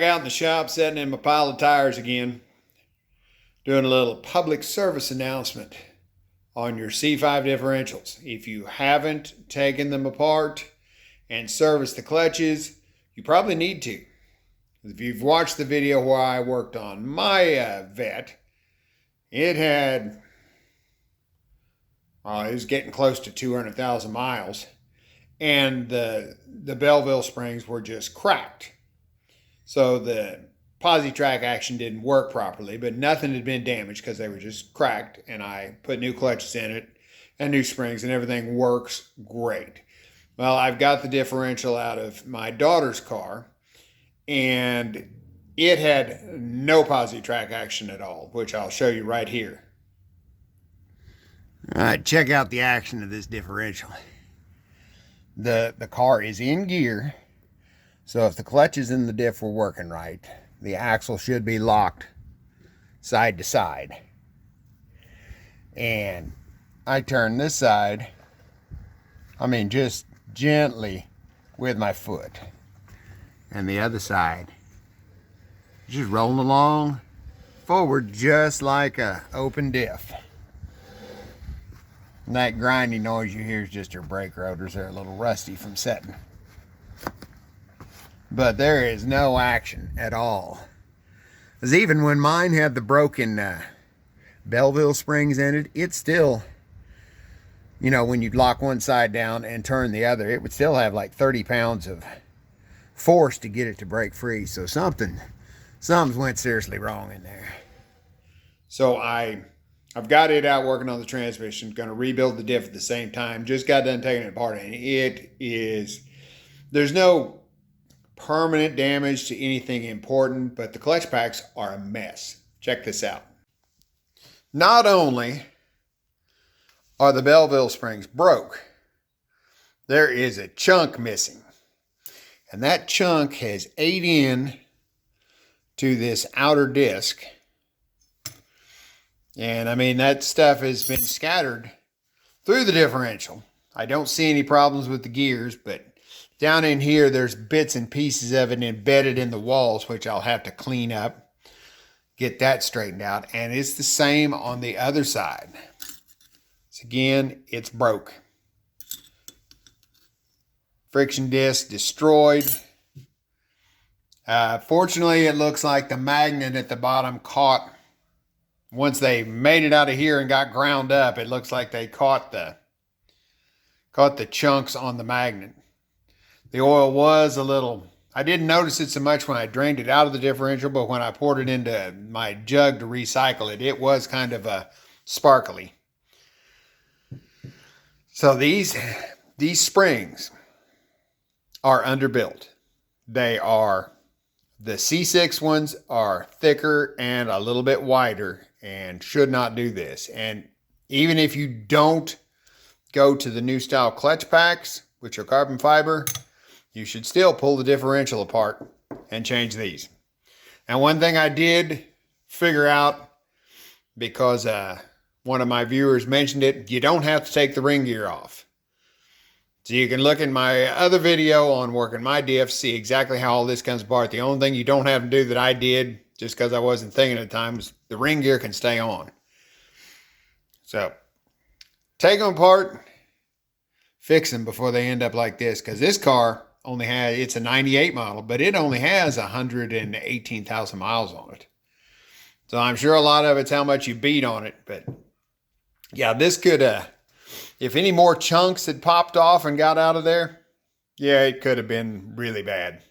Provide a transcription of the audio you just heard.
back out in the shop, sitting in my pile of tires again, doing a little public service announcement on your C5 differentials. If you haven't taken them apart and serviced the clutches, you probably need to. If you've watched the video where I worked on my Vette, it was getting close to 200,000 miles, and the Belleville springs were just cracked. So the posi-track action didn't work properly, but nothing had been damaged because they were just cracked, and I put new clutches in it and new springs, and everything works great. Well, I've got the differential out of my daughter's car, and it had no posi-track action at all, which I'll show you right here. All right, check out the action of this differential. The car is in gear, so if the clutches in the diff were working right, the axle should be locked side to side. And I turn this side, just gently with my foot. And the other side, just rolling along forward just like a open diff. And that grinding noise you hear is just your brake rotors. They're a little rusty from setting. But there is no action at all. Because even when mine had the broken Belleville springs in it, it still, when you'd lock one side down and turn the other, it would still have like 30 pounds of force to get it to break free. So something's went seriously wrong in there. So I've got it out working on the transmission, going to rebuild the diff at the same time. Just got done taking it apart, and there's no permanent damage to anything important, but the clutch packs are a mess. Check this out. Not only are the Belleville springs broke, there is a chunk missing. And that chunk has ate in to this outer disc. And that stuff has been scattered through the differential. I don't see any problems with the gears, but down in here, there's bits and pieces of it embedded in the walls, which I'll have to clean up, get that straightened out. And it's the same on the other side. So again, it's broke. Friction disc destroyed. Fortunately, it looks like the magnet at the bottom caught, once they made it out of here and got ground up, it looks like they caught the chunks on the magnet. The oil was a little, I didn't notice it so much when I drained it out of the differential, but when I poured it into my jug to recycle it, it was kind of sparkly. So these springs are underbuilt. The C6 ones are thicker and a little bit wider and should not do this. And even if you don't go to the new style clutch packs, which are carbon fiber, you should still pull the differential apart and change these. And one thing I did figure out, because one of my viewers mentioned it, you don't have to take the ring gear off. So you can look in my other video on working my diff, see exactly how all this comes apart. The only thing you don't have to do that I did, just because I wasn't thinking at the time, is the ring gear can stay on. So take them apart, fix them before they end up like this, because this car it's a 98 model, but it only has 118,000 miles on it. So I'm sure a lot of it's how much you beat on it, but yeah, this could, if any more chunks had popped off and got out of there, yeah, it could have been really bad.